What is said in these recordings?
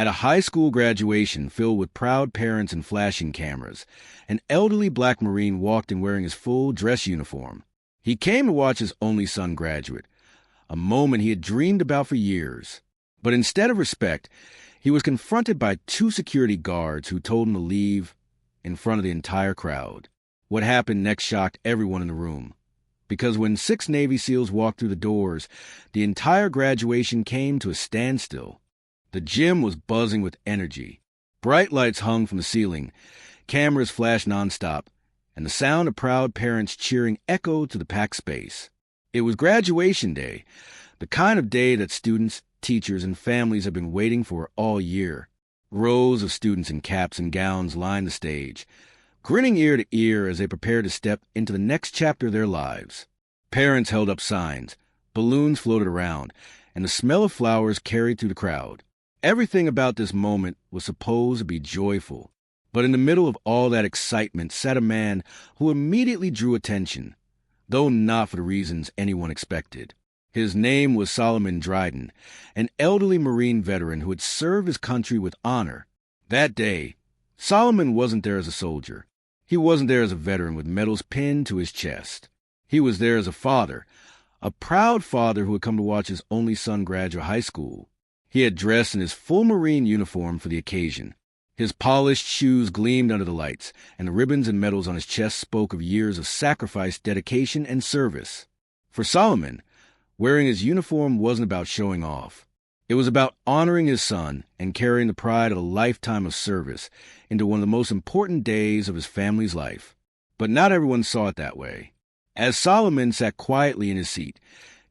At a high school graduation filled with proud parents and flashing cameras, an elderly black Marine walked in wearing his full dress uniform. He came to watch his only son graduate, a moment he had dreamed about for years. But instead of respect, he was confronted by two security guards who told him to leave in front of the entire crowd. What happened next shocked everyone in the room, because when 6 Navy SEALs walked through the doors, the entire graduation came to a standstill. The gym was buzzing with energy. Bright lights hung from the ceiling, cameras flashed nonstop, and the sound of proud parents cheering echoed to the packed space. It was graduation day, the kind of day that students, teachers, and families have been waiting for all year. Rows of students in caps and gowns lined the stage, grinning ear to ear as they prepared to step into the next chapter of their lives. Parents held up signs, balloons floated around, and the smell of flowers carried through the crowd. Everything about this moment was supposed to be joyful, but in the middle of all that excitement sat a man who immediately drew attention, though not for the reasons anyone expected. His name was Solomon Dryden, an elderly Marine veteran who had served his country with honor. That day, Solomon wasn't there as a soldier. He wasn't there as a veteran with medals pinned to his chest. He was there as a father, a proud father who had come to watch his only son graduate high school. He had dressed in his full Marine uniform for the occasion. His polished shoes gleamed under the lights, and the ribbons and medals on his chest spoke of years of sacrifice, dedication, and service. For Solomon, wearing his uniform wasn't about showing off. It was about honoring his son and carrying the pride of a lifetime of service into one of the most important days of his family's life. But not everyone saw it that way. As Solomon sat quietly in his seat,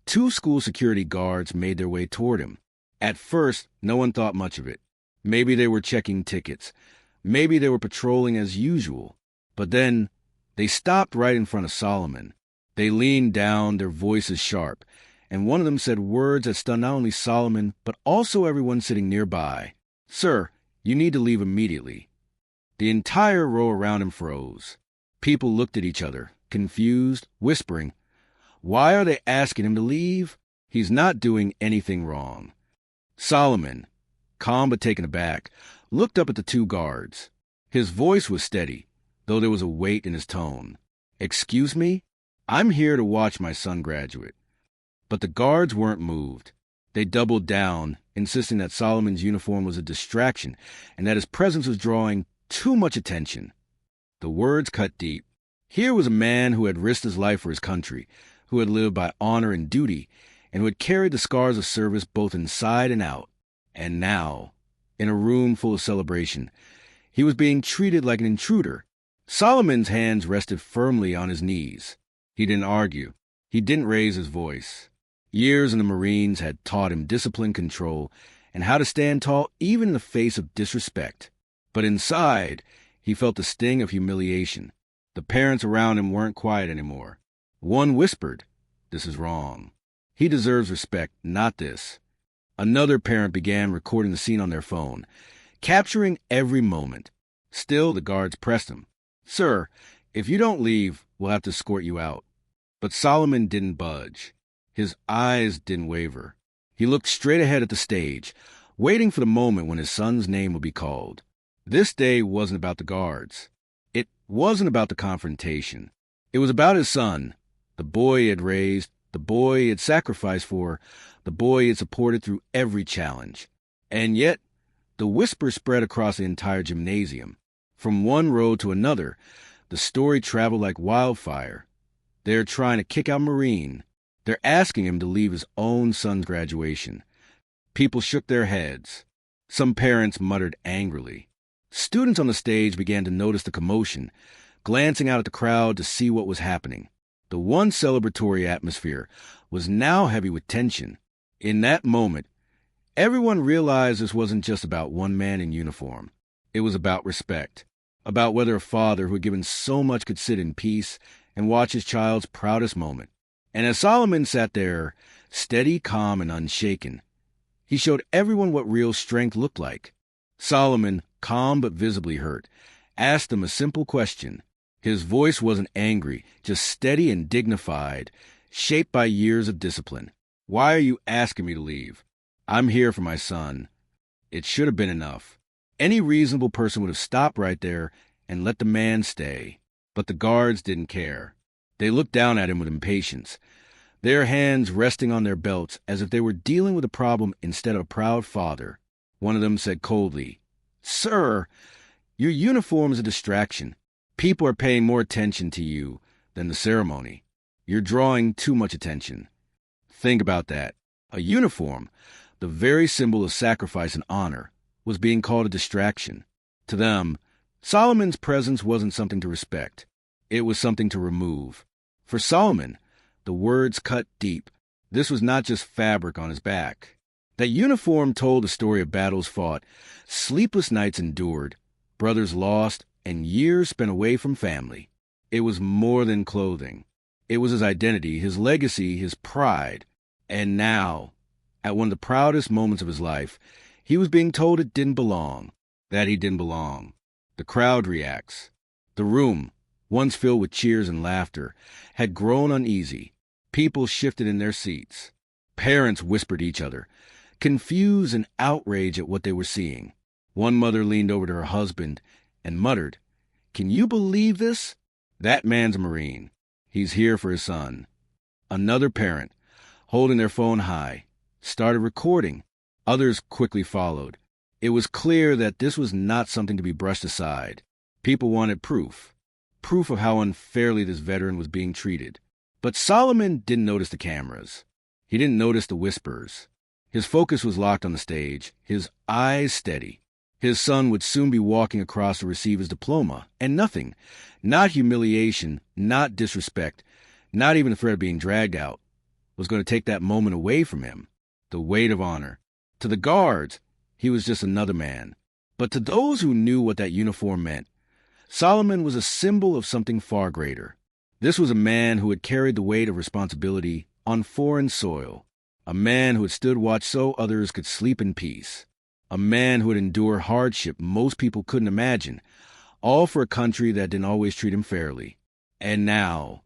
2 school security guards made their way toward him. At first, no one thought much of it. Maybe they were checking tickets. Maybe they were patrolling as usual. But then, they stopped right in front of Solomon. They leaned down, their voices sharp, and one of them said words that stunned not only Solomon, but also everyone sitting nearby. "Sir, you need to leave immediately." The entire row around him froze. People looked at each other, confused, whispering, "Why are they asking him to leave? He's not doing anything wrong." Solomon, calm but taken aback, looked up at the 2 guards. His voice was steady, though there was a weight in his tone. "Excuse me? I'm here to watch my son graduate." But the guards weren't moved. They doubled down, insisting that Solomon's uniform was a distraction and that his presence was drawing too much attention. The words cut deep. Here was a man who had risked his life for his country, who had lived by honor and duty, and who had carried the scars of service both inside and out. And now, in a room full of celebration, he was being treated like an intruder. Solomon's hands rested firmly on his knees. He didn't argue. He didn't raise his voice. Years in the Marines had taught him discipline, control, and how to stand tall even in the face of disrespect. But inside, he felt the sting of humiliation. The parents around him weren't quiet anymore. One whispered, "This is wrong. He deserves respect, not this." Another parent began recording the scene on their phone, capturing every moment. Still, the guards pressed him. "Sir, if you don't leave, we'll have to escort you out." But Solomon didn't budge. His eyes didn't waver. He looked straight ahead at the stage, waiting for the moment when his son's name would be called. This day wasn't about the guards. It wasn't about the confrontation. It was about his son, the boy he had raised, the boy he had sacrificed for, the boy he had supported through every challenge. And yet, the whisper spread across the entire gymnasium. From one row to another, the story traveled like wildfire. They're trying to kick out Marine. They're asking him to leave his own son's graduation. People shook their heads. Some parents muttered angrily. Students on the stage began to notice the commotion, glancing out at the crowd to see what was happening. The once celebratory atmosphere was now heavy with tension. In that moment, everyone realized this wasn't just about one man in uniform. It was about respect, about whether a father who had given so much could sit in peace and watch his child's proudest moment. And as Solomon sat there, steady, calm, and unshaken, he showed everyone what real strength looked like. Solomon, calm but visibly hurt, asked them a simple question. His voice wasn't angry, just steady and dignified, shaped by years of discipline. "Why are you asking me to leave? I'm here for my son." It should have been enough. Any reasonable person would have stopped right there and let the man stay. But the guards didn't care. They looked down at him with impatience, their hands resting on their belts as if they were dealing with a problem instead of a proud father. One of them said coldly, "Sir, your uniform is a distraction. People are paying more attention to you than the ceremony. You're drawing too much attention." Think about that. A uniform, the very symbol of sacrifice and honor, was being called a distraction. To them, Solomon's presence wasn't something to respect. It was something to remove. For Solomon, the words cut deep. This was not just fabric on his back. That uniform told the story of battles fought, sleepless nights endured, brothers lost, and years spent away from family. It was more than clothing. It was his identity, his legacy, his pride. And now, at one of the proudest moments of his life, he was being told it didn't belong, that he didn't belong. The crowd reacts. The room, once filled with cheers and laughter, had grown uneasy. People shifted in their seats. Parents whispered to each other, confused and outraged at what they were seeing. One mother leaned over to her husband and muttered, "Can you believe this? That man's a Marine. He's here for his son." Another parent, holding their phone high, started recording. Others quickly followed. It was clear that this was not something to be brushed aside. People wanted proof of how unfairly this veteran was being treated. But Solomon didn't notice the cameras. He didn't notice the whispers. His focus was locked on the stage, his eyes steady. His son would soon be walking across to receive his diploma, and nothing, not humiliation, not disrespect, not even the threat of being dragged out, was going to take that moment away from him. The weight of honor. To the guards, he was just another man. But to those who knew what that uniform meant, Solomon was a symbol of something far greater. This was a man who had carried the weight of responsibility on foreign soil, a man who had stood watch so others could sleep in peace, a man who had endured hardship most people couldn't imagine, all for a country that didn't always treat him fairly. And now,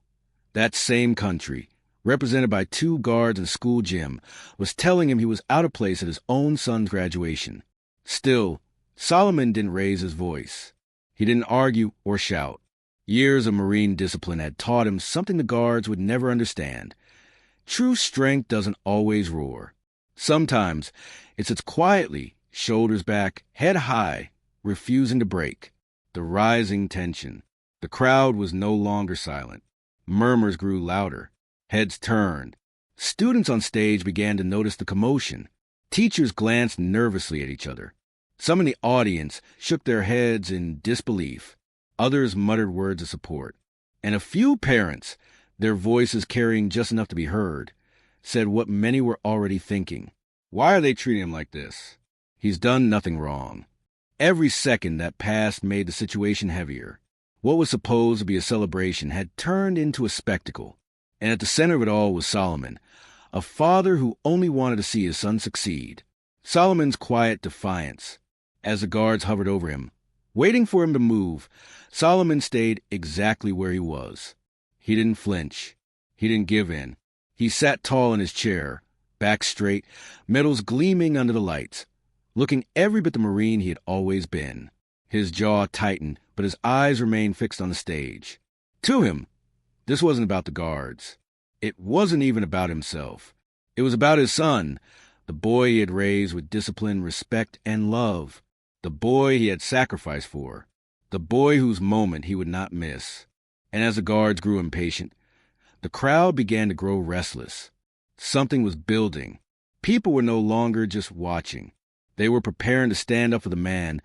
that same country, represented by 2 guards in a school gym, was telling him he was out of place at his own son's graduation. Still, Solomon didn't raise his voice. He didn't argue or shout. Years of Marine discipline had taught him something the guards would never understand. True strength doesn't always roar. Sometimes it sits quietly, shoulders back, head high, refusing to break. The rising tension. The crowd was no longer silent. Murmurs grew louder. Heads turned. Students on stage began to notice the commotion. Teachers glanced nervously at each other. Some in the audience shook their heads in disbelief. Others muttered words of support. And a few parents, their voices carrying just enough to be heard, said what many were already thinking. Why are they treating him like this? He's done nothing wrong. Every second that passed made the situation heavier. What was supposed to be a celebration had turned into a spectacle. And at the center of it all was Solomon, a father who only wanted to see his son succeed. Solomon's quiet defiance. As the guards hovered over him, waiting for him to move, Solomon stayed exactly where he was. He didn't flinch. He didn't give in. He sat tall in his chair, back straight, medals gleaming under the lights, looking every bit the Marine he had always been. His jaw tightened, but his eyes remained fixed on the stage. To him, this wasn't about the guards. It wasn't even about himself. It was about his son, the boy he had raised with discipline, respect, and love. The boy he had sacrificed for. The boy whose moment he would not miss. And as the guards grew impatient, the crowd began to grow restless. Something was building. People were no longer just watching. They were preparing to stand up for the man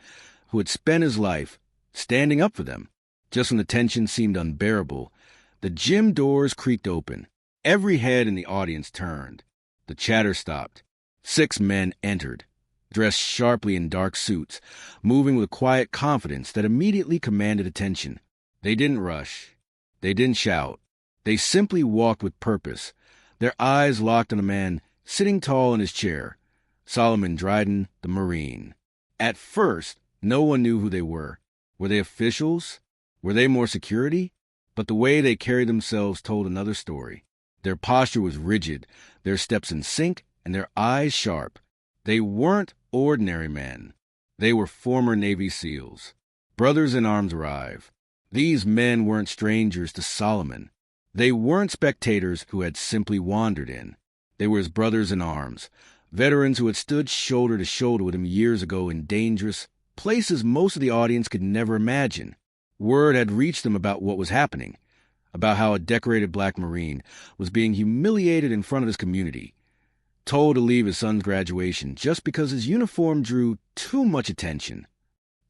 who had spent his life standing up for them. Just when the tension seemed unbearable, the gym doors creaked open. Every head in the audience turned. The chatter stopped. 6 men entered, dressed sharply in dark suits, moving with quiet confidence that immediately commanded attention. They didn't rush. They didn't shout. They simply walked with purpose, their eyes locked on a man sitting tall in his chair, Solomon Dryden, the Marine. At first, no one knew who they were. Were they officials? Were they more security? But the way they carried themselves told another story. Their posture was rigid, their steps in sync, and their eyes sharp. They weren't ordinary men. They were former Navy SEALs. Brothers in arms arrive. These men weren't strangers to Solomon. They weren't spectators who had simply wandered in. They were his brothers in arms, veterans who had stood shoulder to shoulder with him years ago in dangerous places most of the audience could never imagine. Word had reached them about what was happening, about how a decorated black Marine was being humiliated in front of his community, told to leave his son's graduation just because his uniform drew too much attention.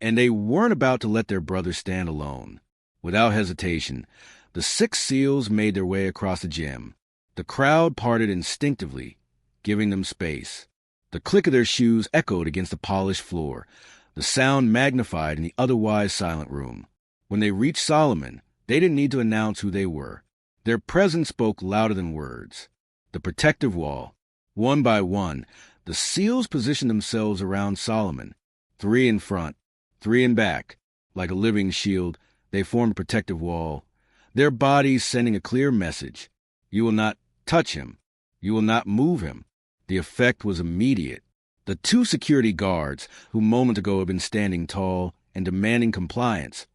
And they weren't about to let their brother stand alone. Without hesitation, the 6 SEALs made their way across the gym. The crowd parted instinctively, giving them space. The click of their shoes echoed against the polished floor, the sound magnified in the otherwise silent room. When they reached Solomon, they didn't need to announce who they were. Their presence spoke louder than words. The protective wall. One by one, the SEALs positioned themselves around Solomon, 3 in front, 3 in back. Like a living shield, they formed a protective wall, their bodies sending a clear message. You will not touch him. You will not move him. The effect was immediate. The 2 security guards, who moments ago had been standing tall and demanding compliance,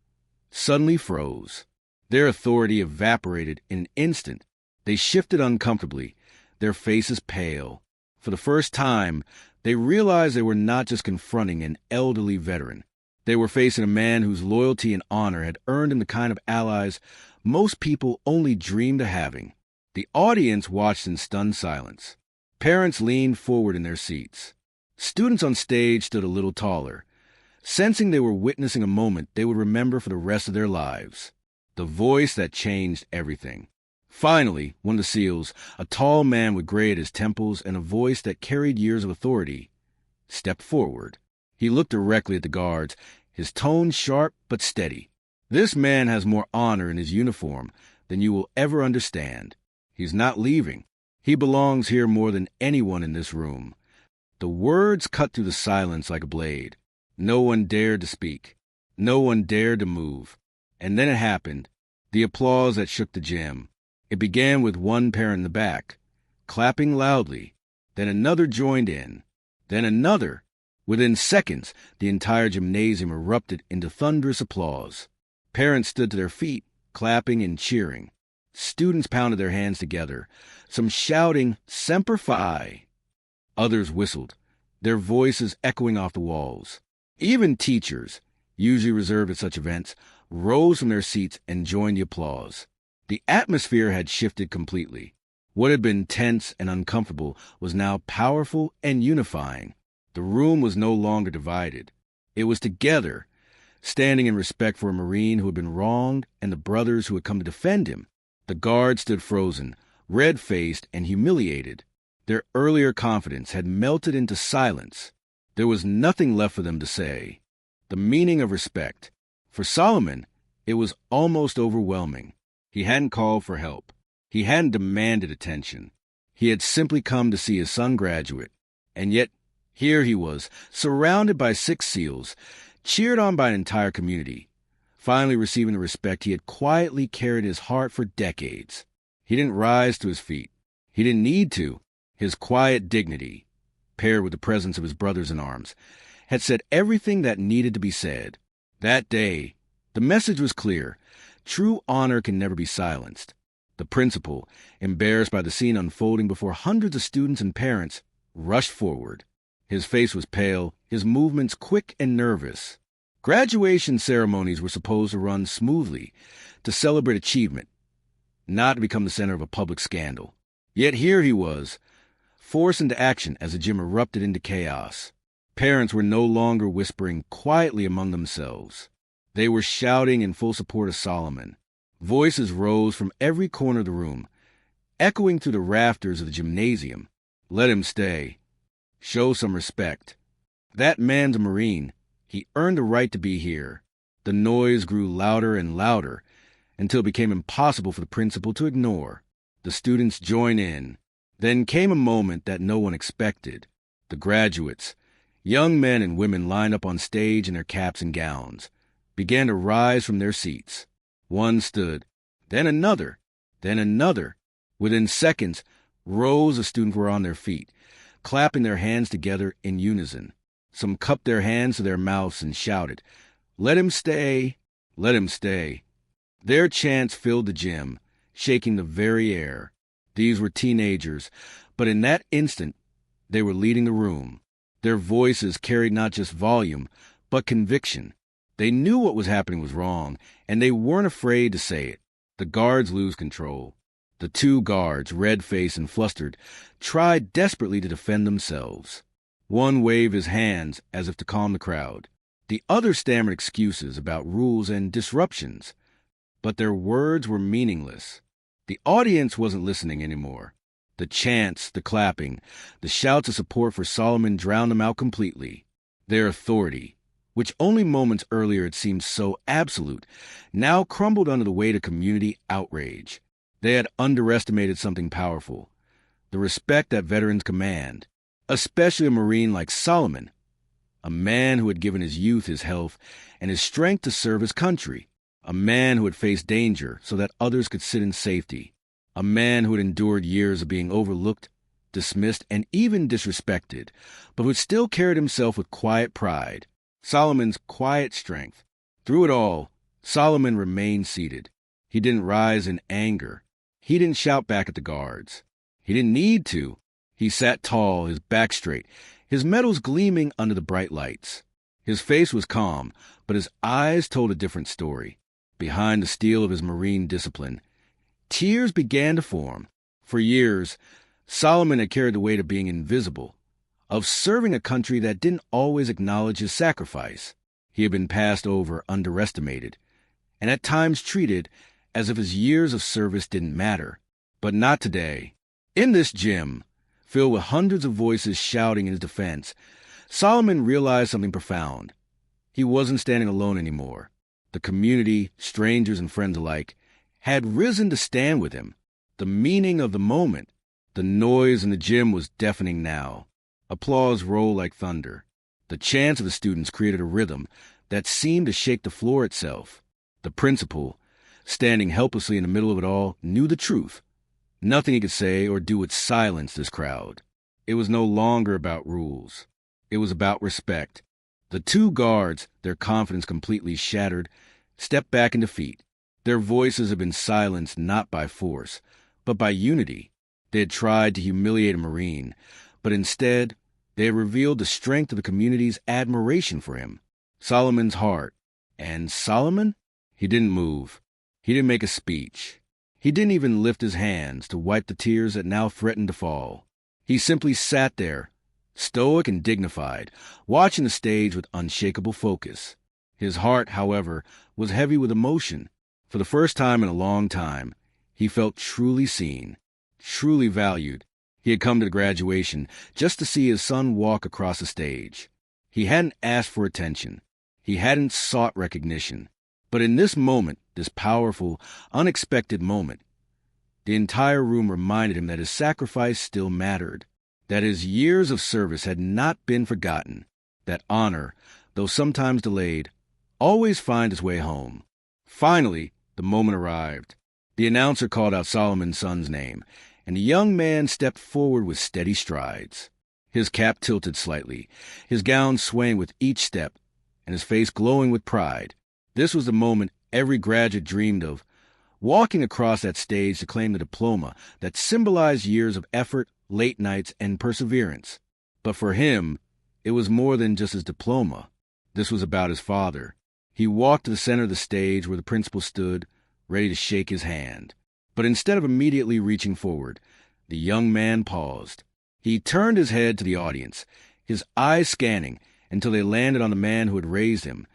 suddenly froze. Their authority evaporated in an instant. They shifted uncomfortably, their faces pale. For the first time, they realized they were not just confronting an elderly veteran. They were facing a man whose loyalty and honor had earned him the kind of allies most people only dreamed of having. The audience watched in stunned silence. Parents leaned forward in their seats. Students on stage stood a little taller, sensing they were witnessing a moment they would remember for the rest of their lives. The voice that changed everything. Finally, one of the SEALs, a tall man with gray at his temples and a voice that carried years of authority, stepped forward. He looked directly at the guards, his tone sharp but steady. This man has more honor in his uniform than you will ever understand. He's not leaving. He belongs here more than anyone in this room. The words cut through the silence like a blade. No one dared to speak. No one dared to move. And then it happened. The applause that shook the gym. It began with one parent in the back, clapping loudly. Then another joined in. Then another. Within seconds, the entire gymnasium erupted into thunderous applause. Parents stood to their feet, clapping and cheering. Students pounded their hands together, some shouting, "Semper Fi!" Others whistled, their voices echoing off the walls. Even teachers, usually reserved at such events, rose from their seats and joined the applause. The atmosphere had shifted completely. What had been tense and uncomfortable was now powerful and unifying. The room was no longer divided. It was together, standing in respect for a Marine who had been wronged and the brothers who had come to defend him. The guards stood frozen, red-faced and humiliated. Their earlier confidence had melted into silence. There was nothing left for them to say. The meaning of respect. For Solomon, it was almost overwhelming. He hadn't called for help. He hadn't demanded attention. He had simply come to see his son graduate. And yet, here he was, surrounded by 6 SEALs, cheered on by an entire community, finally receiving the respect he had quietly carried in his heart for decades. He didn't rise to his feet. He didn't need to. His quiet dignity, paired with the presence of his brothers in arms, had said everything that needed to be said. That day, the message was clear. True honor can never be silenced. The principal, embarrassed by the scene unfolding before hundreds of students and parents, rushed forward. His face was pale, his movements quick and nervous. Graduation ceremonies were supposed to run smoothly, to celebrate achievement, not to become the center of a public scandal. Yet here he was, forced into action as the gym erupted into chaos. Parents were no longer whispering quietly among themselves. They were shouting in full support of Solomon. Voices rose from every corner of the room, echoing through the rafters of the gymnasium. Let him stay. Show some respect. That man's a Marine. He earned the right to be here. The noise grew louder and louder until it became impossible for the principal to ignore. The students joined in. Then came a moment that no one expected. The graduates, young men and women lined up on stage in their caps and gowns, began to rise from their seats. One stood, then another, then another. Within seconds, rows of students were on their feet, clapping their hands together in unison. Some cupped their hands to their mouths and shouted, "Let him stay! Let him stay!" Their chants filled the gym, shaking the very air. These were teenagers, but in that instant, they were leading the room. Their voices carried not just volume, but conviction. They knew what was happening was wrong, and they weren't afraid to say it. The guards lose control. The two guards, red-faced and flustered, tried desperately to defend themselves. One waved his hands as if to calm the crowd. The other stammered excuses about rules and disruptions. But their words were meaningless. The audience wasn't listening anymore. The chants, the clapping, the shouts of support for Solomon drowned them out completely. Their authority, which only moments earlier had seemed so absolute, now crumbled under the weight of community outrage. They had underestimated something powerful, the respect that veterans command, especially a Marine like Solomon, a man who had given his youth, his health, and his strength to serve his country, a man who had faced danger so that others could sit in safety, a man who had endured years of being overlooked, dismissed, and even disrespected, but who had still carried himself with quiet pride. Solomon's quiet strength. Through it all, Solomon remained seated. He didn't rise in anger. He didn't shout back at the guards. He didn't need to. He sat tall, his back straight, his medals gleaming under the bright lights. His face was calm, but his eyes told a different story. Behind the steel of his Marine discipline, tears began to form. For years, Solomon had carried the weight of being invisible, of serving a country that didn't always acknowledge his sacrifice. He had been passed over, underestimated, and at times treated as if his years of service didn't matter. But not today. In this gym, filled with hundreds of voices shouting in his defense, Solomon realized something profound. He wasn't standing alone anymore. The community, strangers and friends alike, had risen to stand with him. The meaning of the moment, the noise in the gym was deafening now. Applause rolled like thunder. The chants of the students created a rhythm that seemed to shake the floor itself. The principal, standing helplessly in the middle of it all, knew the truth. Nothing he could say or do would silence this crowd. It was no longer about rules. It was about respect. The two guards, their confidence completely shattered, stepped back in defeat. Their voices had been silenced not by force, but by unity. They had tried to humiliate a Marine, but instead, they had revealed the strength of the community's admiration for him. Solomon's heart. And Solomon? He didn't move. He didn't make a speech. He didn't even lift his hands to wipe the tears that now threatened to fall. He simply sat there, stoic and dignified, watching the stage with unshakable focus. His heart, however, was heavy with emotion. For the first time in a long time, he felt truly seen, truly valued. He had come to the graduation just to see his son walk across the stage. He hadn't asked for attention. He hadn't sought recognition. But in this moment, this powerful, unexpected moment, the entire room reminded him that his sacrifice still mattered, that his years of service had not been forgotten, that honor, though sometimes delayed, always finds its way home. Finally, the moment arrived. The announcer called out Solomon's son's name, and the young man stepped forward with steady strides. His cap tilted slightly, his gown swaying with each step, and his face glowing with pride. This was the moment every graduate dreamed of, walking across that stage to claim the diploma that symbolized years of effort, late nights, and perseverance. But for him, it was more than just his diploma. This was about his father. He walked to the center of the stage where the principal stood, ready to shake his hand. But instead of immediately reaching forward, the young man paused. He turned his head to the audience, his eyes scanning until they landed on the man who had raised him,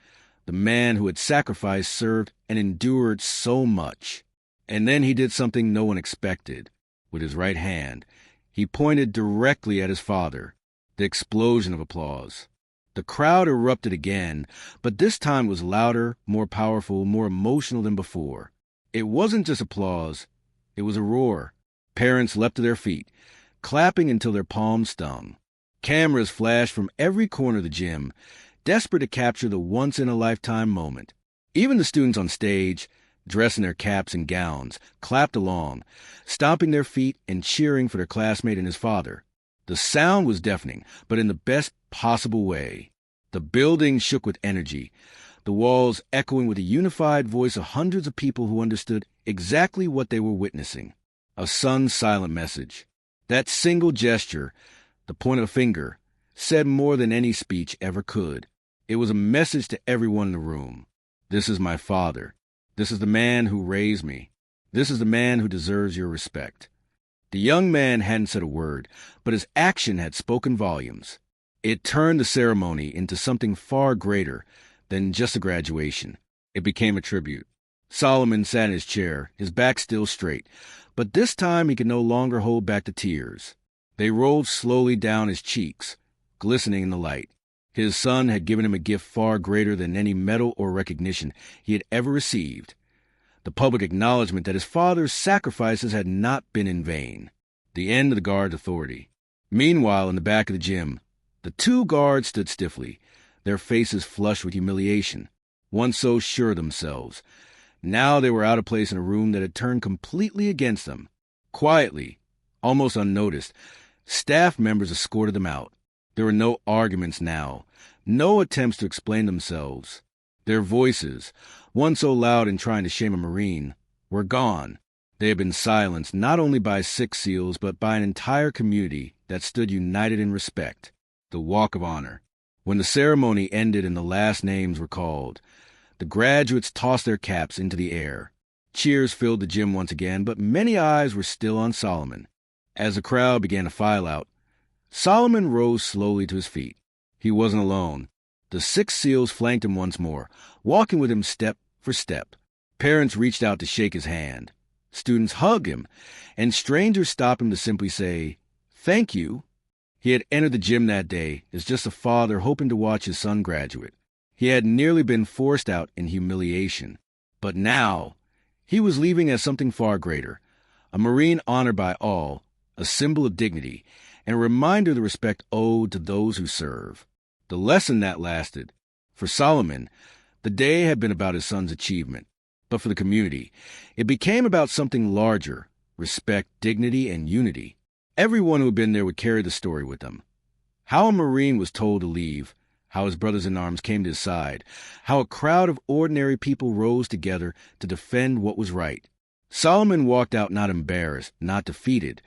the man who had sacrificed, served, and endured so much. And then he did something no one expected. With his right hand, he pointed directly at his father. The explosion of applause. The crowd erupted again, but this time was louder, more powerful, more emotional than before. It wasn't just applause. It was a roar. Parents leapt to their feet, clapping until their palms stung. Cameras flashed from every corner of the gym, desperate to capture the once-in-a-lifetime moment. Even the students on stage, dressed in their caps and gowns, clapped along, stomping their feet and cheering for their classmate and his father. The sound was deafening, but in the best possible way. The building shook with energy, the walls echoing with the unified voice of hundreds of people who understood exactly what they were witnessing. A son's silent message. That single gesture, the point of a finger, said more than any speech ever could. It was a message to everyone in the room. This is my father. This is the man who raised me. This is the man who deserves your respect. The young man hadn't said a word, but his action had spoken volumes. It turned the ceremony into something far greater than just a graduation. It became a tribute. Solomon sat in his chair, his back still straight, but this time he could no longer hold back the tears. They rolled slowly down his cheeks, glistening in the light. His son had given him a gift far greater than any medal or recognition he had ever received. The public acknowledgement that his father's sacrifices had not been in vain. The end of the guard's authority. Meanwhile, in the back of the gym, the two guards stood stiffly, their faces flushed with humiliation, once so sure of themselves. Now they were out of place in a room that had turned completely against them. Quietly, almost unnoticed, staff members escorted them out. There were no arguments now, no attempts to explain themselves. Their voices, once so loud in trying to shame a Marine, were gone. They had been silenced not only by 6 SEALs, but by an entire community that stood united in respect. The Walk of Honor. When the ceremony ended and the last names were called, the graduates tossed their caps into the air. Cheers filled the gym once again, but many eyes were still on Solomon. As the crowd began to file out, Solomon rose slowly to his feet. He wasn't alone. The 6 SEALs flanked him once more, walking with him step for step. Parents reached out to shake his hand. Students hugged him, and strangers stopped him to simply say, "Thank you." He had entered the gym that day as just a father hoping to watch his son graduate. He had nearly been forced out in humiliation. But now, he was leaving as something far greater, a Marine honored by all, a symbol of dignity, and a reminder of the respect owed to those who serve. The lesson that lasted. For Solomon, the day had been about his son's achievement. But for the community, it became about something larger: respect, dignity, and unity. Everyone who had been there would carry the story with them. How a Marine was told to leave, how his brothers in arms came to his side, how a crowd of ordinary people rose together to defend what was right. Solomon walked out not embarrassed, not defeated,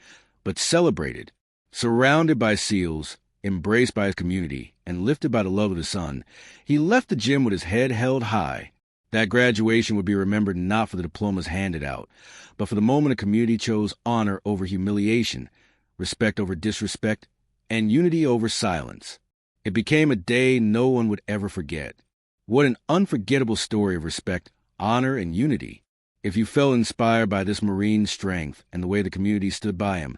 but celebrated. Surrounded by SEALs, embraced by his community, and lifted by the love of his son, he left the gym with his head held high. That graduation would be remembered not for the diplomas handed out, but for the moment a community chose honor over humiliation, respect over disrespect, and unity over silence. It became a day no one would ever forget. What an unforgettable story of respect, honor, and unity. If you felt inspired by this Marine's strength and the way the community stood by him,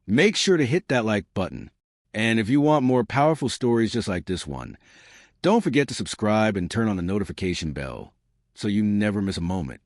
make sure to hit that like button. And if you want more powerful stories just like this one, don't forget to subscribe and turn on the notification bell so you never miss a moment.